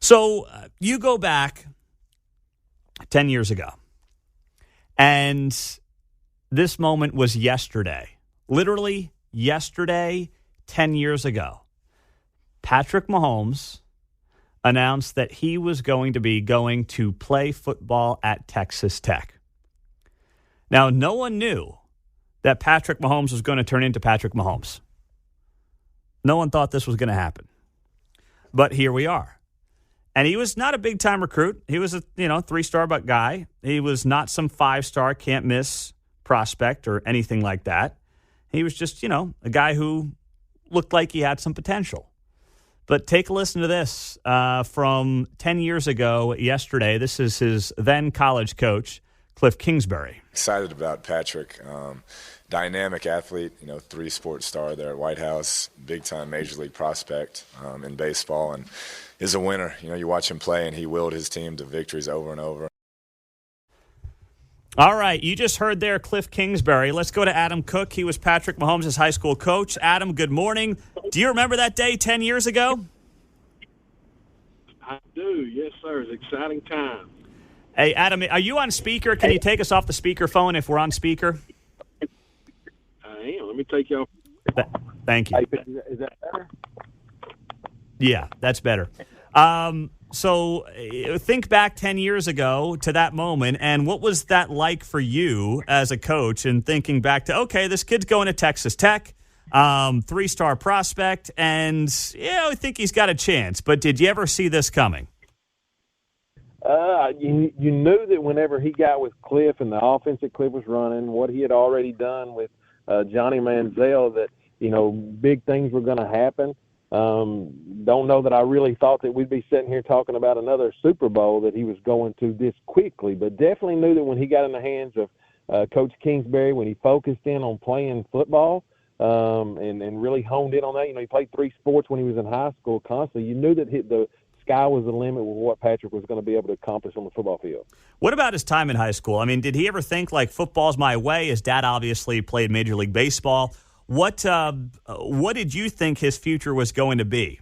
So you go back 10 years ago, and this moment was yesterday. Literally yesterday, 10 years ago. Patrick Mahomes announced that he was going to play football at Texas Tech. Now, no one knew that Patrick Mahomes was going to turn into Patrick Mahomes. No one thought this was going to happen. But here we are. And he was not a big-time recruit. He was a, three-star guy. He was not some five-star can't-miss prospect or anything like that. He was just, a guy who looked like he had some potential. But take a listen to this from 10 years ago yesterday. This is his then college coach, Cliff Kingsbury. Excited about Patrick. Dynamic athlete, three-sport star there at White House, big-time major league prospect in baseball, and is a winner. You watch him play, and he willed his team to victories over and over. All right, you just heard there Cliff Kingsbury. Let's go to Adam Cook. He was Patrick Mahomes' high school coach. Adam, good morning. Do you remember that day 10 years ago? I do, yes, sir. It's an exciting time. Hey, Adam, are you on speaker? Can you take us off the speakerphone if we're on speaker? I am. Let me take you off. Thank you. Is that better? Yeah, that's better. So think back 10 years ago to that moment, and what was that like for you as a coach and thinking back to, okay, this kid's going to Texas Tech, three-star prospect, and, I think he's got a chance. But did you ever see this coming? You knew that whenever he got with Cliff and the offense that Cliff was running, what he had already done with Johnny Manziel, that, big things were going to happen. Don't know that I really thought that we'd be sitting here talking about another Super Bowl that he was going to this quickly, but definitely knew that when he got in the hands of Coach Kingsbury, when he focused in on playing football and really honed in on that. He played three sports when he was in high school constantly. You knew that the sky was the limit with what Patrick was going to be able to accomplish on the football field. What about his time in high school? I mean, did he ever think, football's my way? His dad obviously played Major League Baseball. What did you think his future was going to be?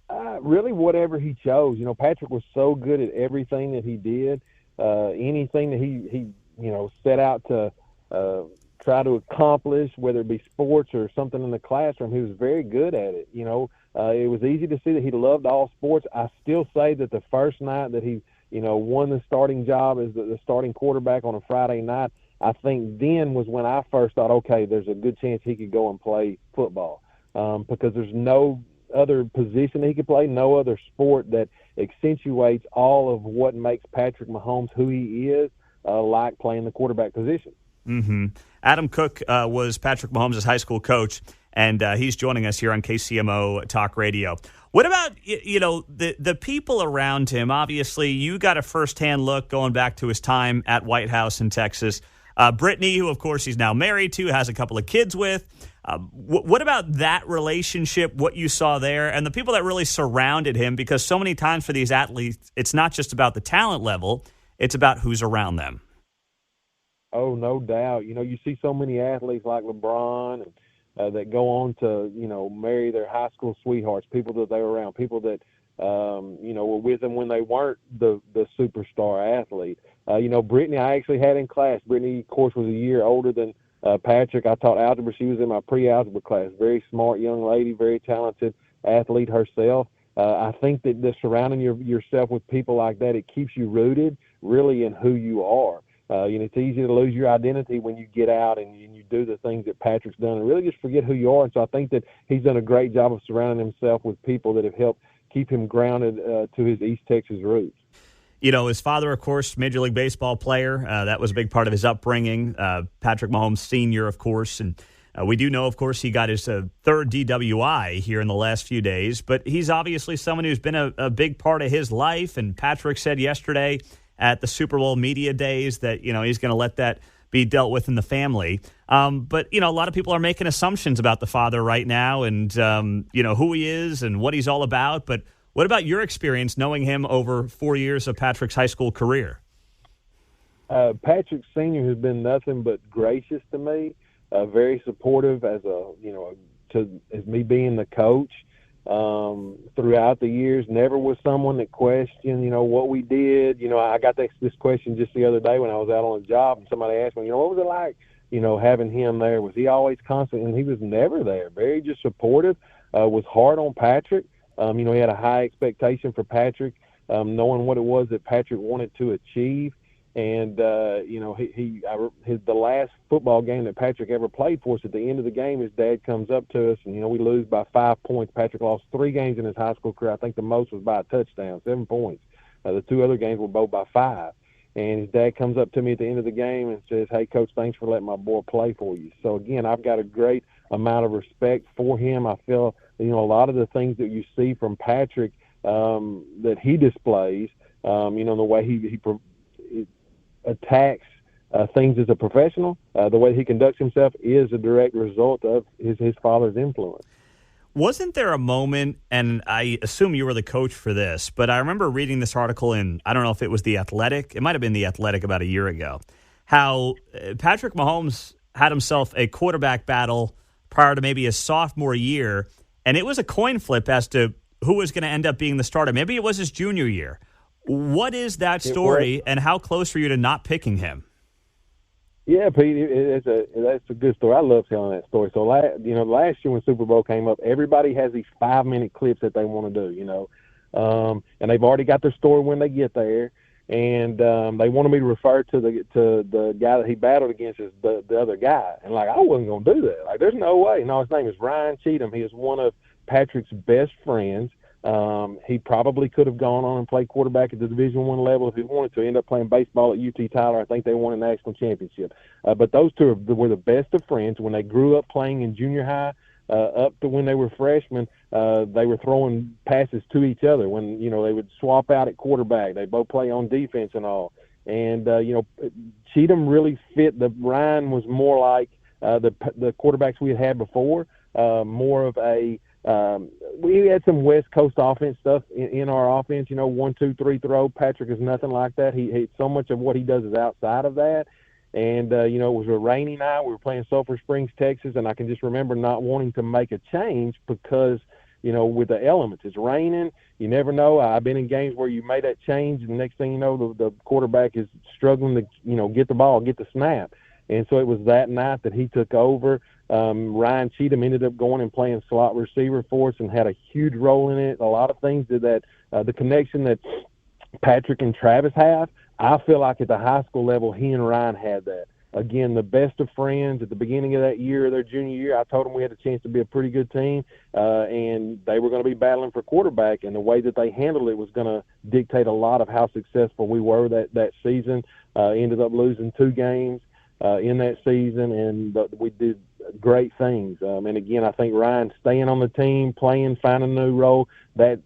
Really, whatever he chose. Patrick was so good at everything that he did. Anything that he set out to try to accomplish, whether it be sports or something in the classroom, he was very good at it. It was easy to see that he loved all sports. I still say that the first night that he, won the starting job as the starting quarterback on a Friday night, I think then was when I first thought, okay, there's a good chance he could go and play football because there's no other position he could play, no other sport that accentuates all of what makes Patrick Mahomes who he is, like playing the quarterback position. Mm-hmm. Adam Cook was Patrick Mahomes' high school coach, and he's joining us here on KCMO Talk Radio. What about, the people around him? Obviously, you got a firsthand look going back to his time at White House in Texas. Brittany, who, of course, he's now married to, has a couple of kids with. What about that relationship, what you saw there, and the people that really surrounded him? Because so many times for these athletes, it's not just about the talent level, it's about who's around them. Oh, no doubt. You see so many athletes like LeBron that go on to, marry their high school sweethearts, people that they were around, people that, were with them when they weren't the superstar athlete. Brittany, I actually had in class. Brittany, of course, was a year older than Patrick. I taught algebra. She was in my pre-algebra class. Very smart young lady, very talented athlete herself. I think that surrounding yourself with people like that, it keeps you rooted really in who you are. It's easy to lose your identity when you get out and you do the things that Patrick's done and really just forget who you are. And so I think that he's done a great job of surrounding himself with people that have helped keep him grounded to his East Texas roots. His father, of course, Major League Baseball player. That was a big part of his upbringing. Patrick Mahomes Sr., of course. And we do know, of course, he got his third DWI here in the last few days. But he's obviously someone who's been a big part of his life. And Patrick said yesterday at the Super Bowl media days that, he's going to let that be dealt with in the family. But, a lot of people are making assumptions about the father right now and, who he is and what he's all about. But what about your experience knowing him over 4 years of Patrick's high school career? Patrick Sr. has been nothing but gracious to me, very supportive as me being the coach. throughout the years. Never was someone that questioned, what we did. I got this question just the other day when I was out on a job, and somebody asked me, what was it like, having him there? Was he always constant? And he was never there. Very just supportive. Was hard on Patrick. He had a high expectation for Patrick, knowing what it was that Patrick wanted to achieve. And, the last football game that Patrick ever played for us, at the end of the game, his dad comes up to us, and, we lose by 5 points. Patrick lost 3 games in his high school career. I think the most was by a touchdown, 7 points. The 2 other games were both by 5. And his dad comes up to me at the end of the game and says, "Hey, Coach, thanks for letting my boy play for you." So, again, I've got a great amount of respect for him. I feel, a lot of the things that you see from Patrick that he displays, the way he attacks things as a professional, the way he conducts himself is a direct result of his father's influence. Wasn't there a moment, and I assume you were the coach for this, but I remember reading this article in, I don't know if it was The Athletic, it might have been The Athletic about a year ago, how Patrick Mahomes had himself a quarterback battle prior to maybe his sophomore year, and it was a coin flip as to who was going to end up being the starter. Maybe it was his junior year. What is that story, and how close were you to not picking him? Yeah, Pete, that's a good story. I love telling that story. So, last year when Super Bowl came up, everybody has these 5-minute clips that they want to do, and they've already got their story when they get there, and they wanted me to refer to the guy that he battled against as the other guy, and I wasn't going to do that. There's no way. No, his name is Ryan Cheatham. He is one of Patrick's best friends. He probably could have gone on and played quarterback at the Division I level if he wanted to. He ended up playing baseball at UT Tyler. I think they won a national championship. But those two were the best of friends. When they grew up playing in junior high, up to when they were freshmen, they were throwing passes to each other. When they would swap out at quarterback, they both play on defense and all. And Cheatham really fit. Ryan was more like the quarterbacks we had before, more of a. We had some West Coast offense stuff in our offense, 1, 2, 3 throw. Patrick is nothing like that. He so much of what he does is outside of that. And, it was a rainy night. We were playing Sulphur Springs, Texas, and I can just remember not wanting to make a change because, with the elements. It's raining. You never know. I've been in games where you made that change, and the next thing you know, the quarterback is struggling to, get the ball, get the snap. And so it was that night that he took over. Ryan Cheatham ended up going and playing slot receiver for us and had a huge role in it. A lot of things that the connection that Patrick and Travis have, I feel like at the high school level, he and Ryan had that. Again, the best of friends. At the beginning of that year, their junior year, I told them we had a chance to be a pretty good team, and they were going to be battling for quarterback, and the way that they handled it was going to dictate a lot of how successful we were that season. Ended up losing 2 games in that season, and we did great things. And again, I think Ryan staying on the team, playing, finding a new role, that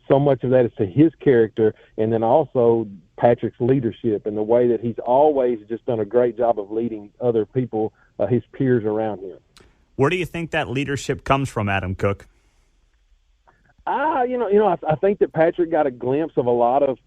so much of that is to his character, and then also Patrick's leadership and the way that he's always just done a great job of leading other people, his peers around him. Where do you think that leadership comes from, Adam Cook? I think that Patrick got a glimpse of a lot of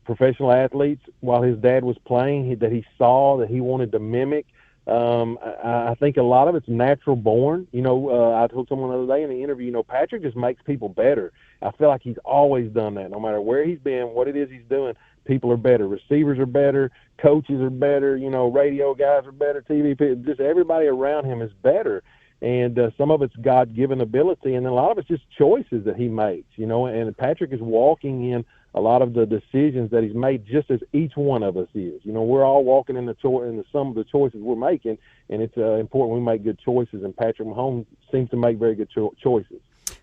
professional athletes while his dad was playing that he saw, that he wanted to mimic. I think a lot of it's natural born. I told someone the other day in the interview, Patrick just makes people better. I feel like he's always done that. No matter where he's been, what it is he's doing, people are better. Receivers are better. Coaches are better. Radio guys are better. TV people, just everybody around him is better. And some of it's God-given ability, and then a lot of it's just choices that he makes, and Patrick is walking in a lot of the decisions that he's made just as each one of us is. We're all walking in the sum of the choices we're making, and it's important we make good choices, and Patrick Mahomes seems to make very good choices.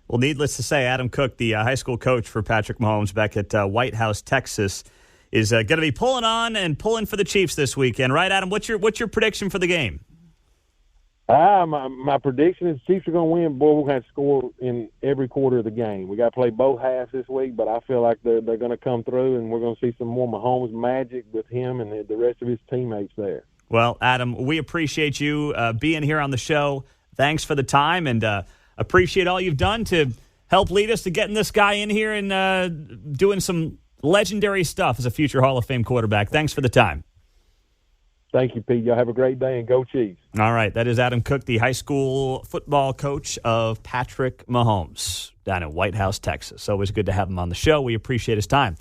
Well, needless to say, Adam Cook, the high school coach for Patrick Mahomes back at White House, Texas, is going to be pulling on and pulling for the Chiefs this weekend. Right, Adam? What's your prediction for the game? My prediction is Chiefs are going to win. Boy, we're going to score in every quarter of the game. We got to play both halves this week, but I feel like they're going to come through, and we're going to see some more Mahomes magic with him and the rest of his teammates there. Well, Adam, we appreciate you being here on the show. Thanks for the time, and appreciate all you've done to help lead us to getting this guy in here and doing some legendary stuff as a future Hall of Fame quarterback. Thanks for the time. Thank you, Pete. Y'all have a great day, and go Chiefs. All right. That is Adam Cook, the high school football coach of Patrick Mahomes down in White House, Texas. Always good to have him on the show. We appreciate his time.